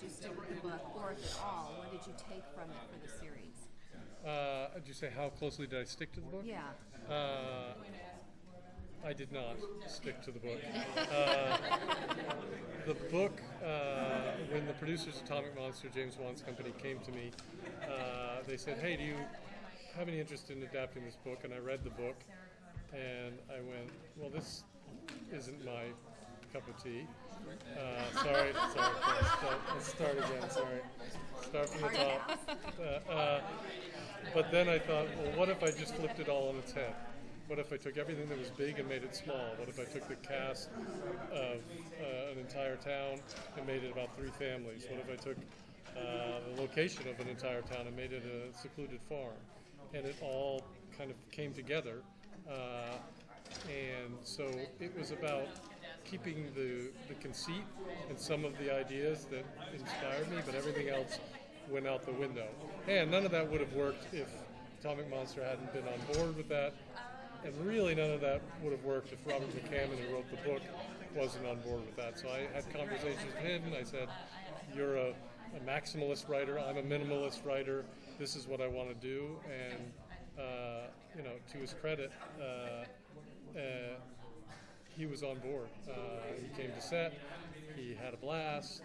you stick with the book, or if at all, what did you take from it for the series? Did you say how closely did I stick to the book? Yeah. I did not stick to the book. The book, when the producers of Atomic Monster, James Wan's company, came to me, they said, "Hey, do you have any interest in adapting this book?" And I read the book, and I went, "Well, this isn't my cup of tea." Sorry. Let's start again. Sorry. Start from the top. But then I thought, well, what if I just flipped it all on its head? What if I took everything that was big and made it small? What if I took the cast of an entire town and made it about 3 families? What if I took the location of an entire town and made it a secluded farm? And it all kind of came together. And so it was about keeping the conceit and some of the ideas that inspired me, but everything else went out the window. And none of that would have worked if Atomic Monster hadn't been on board with that. And really none of that would have worked if Robert McCammon, who wrote the book, wasn't on board with that. So I had conversations with him, and I said, "You're a maximalist writer, I'm a minimalist writer, this is what I want to do." And, to his credit, he was on board. He came to set, he had a blast.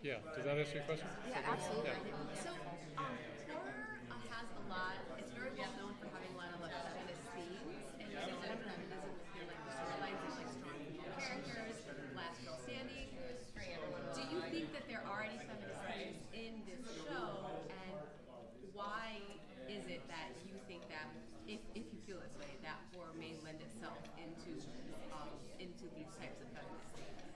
Yeah, does that answer your question? Yeah, absolutely. So, horror has a lot, it's very well known for having a lot of feminist themes, and feminism feel like the storylines are like strong female characters, last girl standing. Do you think that there are any feminist themes in this show, and why is it that you think that, if you feel this way, that horror may lend itself into these types of feminist themes?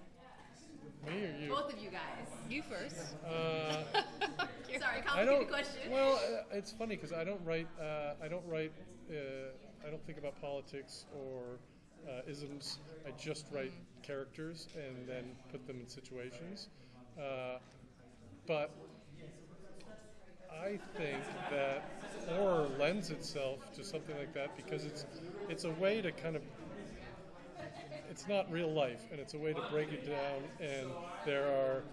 Me or you? Both of you guys. You first. Sorry, complicated question. Well, it's funny because I don't write. I don't think about politics or isms. I just write characters and then put them in situations. But I think that horror lends itself to something like that because it's a way to kind of. It's not real life, and it's a way to break it down. And there are,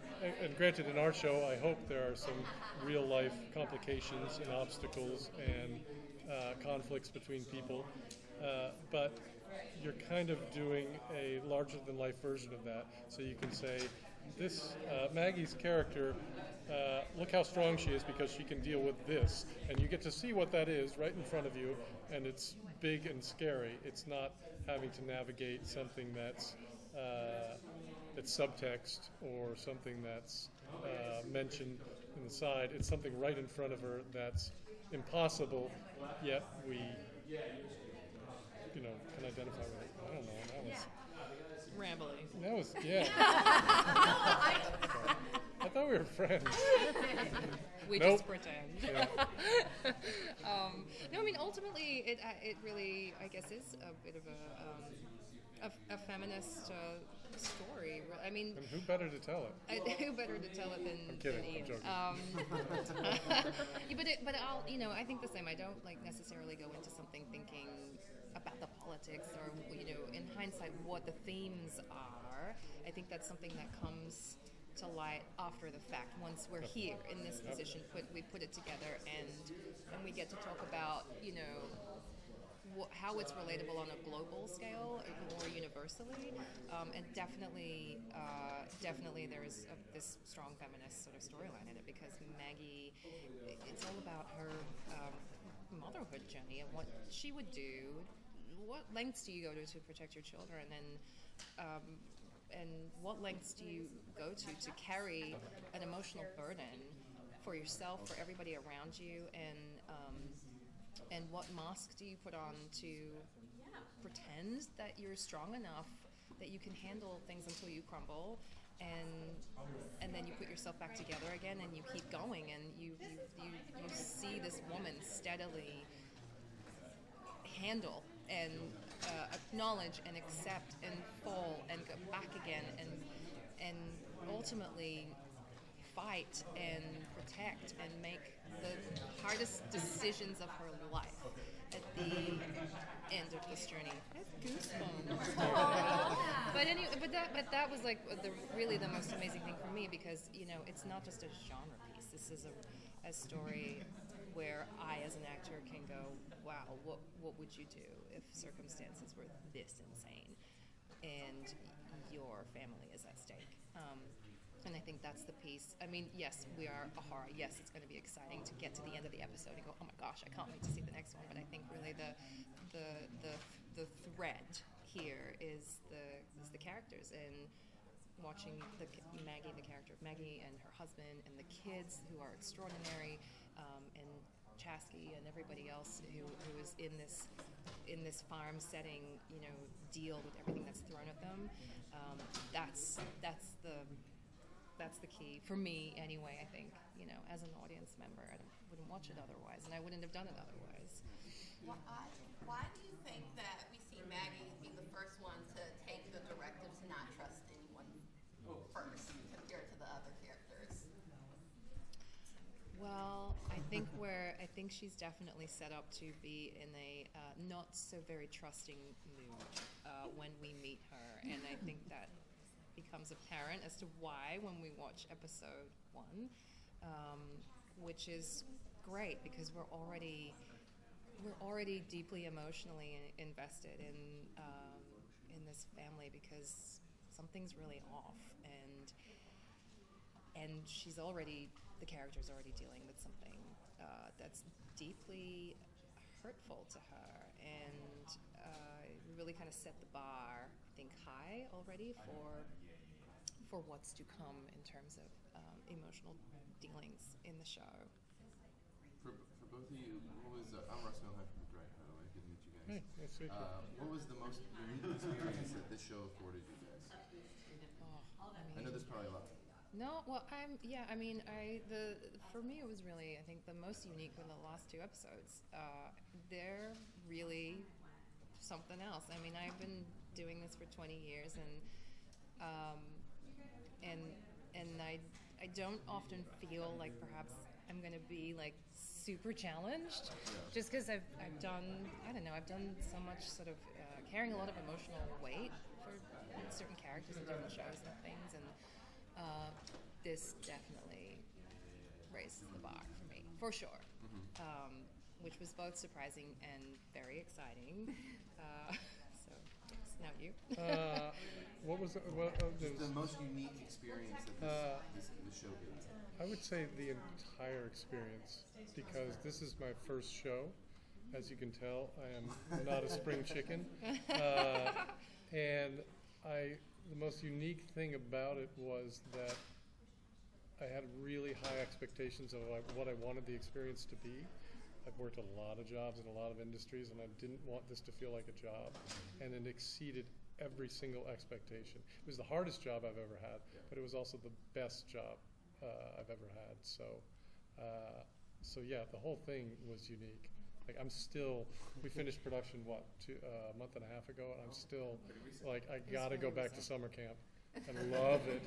and granted, in our show, I hope there are some real life complications and obstacles and conflicts between people. But you're kind of doing a larger than life version of that. So you can say, this Maggie's character, look how strong she is because she can deal with this, and you get to see what that is right in front of you, and it's big and scary. It's not having to navigate something that's subtext or something that's mentioned in the side. It's something right in front of her that's impossible, yet we can identify with it. I don't know. That was Rambling. That was I thought we were friends. We Nope. just pretend. Yeah. No, I mean, ultimately, it really, I guess, is a bit of a feminist story. I mean, And who better to tell it? who better to tell it than I'm kidding. Ian? I'm joking. But I think the same. I don't necessarily go into something thinking about the politics or in hindsight what the themes are. I think that's something that comes to light after the fact. Once we're here in this position, we put it together and we get to talk about how it's relatable on a global scale or more universally, and definitely there is this strong feminist sort of storyline in it because Maggie, it's all about her motherhood journey and what she would do. What lengths do you go to protect your children, and what lengths do you go to carry an emotional burden for yourself, for everybody around you, and what mask do you put on to pretend that you're strong enough that you can handle things until you crumble, and then you put yourself back together again and you keep going, and you see this woman steadily handle and acknowledge and accept and fall and go back again and ultimately fight and protect and make the hardest decisions of her life. at the end of this journey. I have goosebumps. But anyway, but that was like really the most amazing thing for me, because it's not just a genre piece. This is a story where I, as an actor, can go, wow, what would you do if circumstances were this insane and your family is at stake? And I think that's the piece. I mean, yes, we are a horror. Yes, it's going to be exciting to get to the end of the episode and go, oh my gosh, I can't wait to see the next one. But I think really the thread here is the characters, and watching Maggie, the character of Maggie, and her husband, and the kids who are extraordinary, and Chaske and everybody else who is in this farm setting, deal with everything that's thrown at them. That's the key for me, anyway. I think as an audience member, I wouldn't watch it otherwise, and I wouldn't have done it otherwise. Why do you think that we see Maggie be the first one to take the directive to not trust anyone first compared to the other characters? Well, I think she's definitely set up to be in a not so very trusting mood when we meet her, and I think that becomes apparent as to why when we watch episode 1, which is great because we're already deeply emotionally invested in this family, because something's really off, and the character's already dealing with something that's deeply hurtful to her, and we really kind of set the bar, I think, high already for what's to come in terms of emotional dealings in the show. For both of you, what was I'm Russ Milheim from the Direct, by the way. Good to meet you guys. Hey, nice to meet you. What was the most unique experience that this show afforded you guys? I know there's probably a lot. No, well, for me it was really, I think, the most unique were the last 2 episodes. They're really something else. I mean, I've been doing this for 20 years, and I don't often feel like perhaps I'm going to be like super challenged, just because I've done so much sort of carrying a lot of emotional weight for certain characters in different shows and things, and this definitely raises the bar for me, for sure, which was both surprising and very exciting. So now you. What was the most unique experience that this show gave you? I would say the entire experience, because this is my first show. As you can tell, I am not a spring chicken. And the most unique thing about it was that I had really high expectations of what I wanted the experience to be. I've worked a lot of jobs in a lot of industries, and I didn't want this to feel like a job. And it exceeded every single expectation. It was the hardest job I've ever had, but it was also the best job I've ever had. So yeah, the whole thing was unique. Like, we finished production, a month and a half ago, and I'm still, like, I gotta go back to summer camp and love it.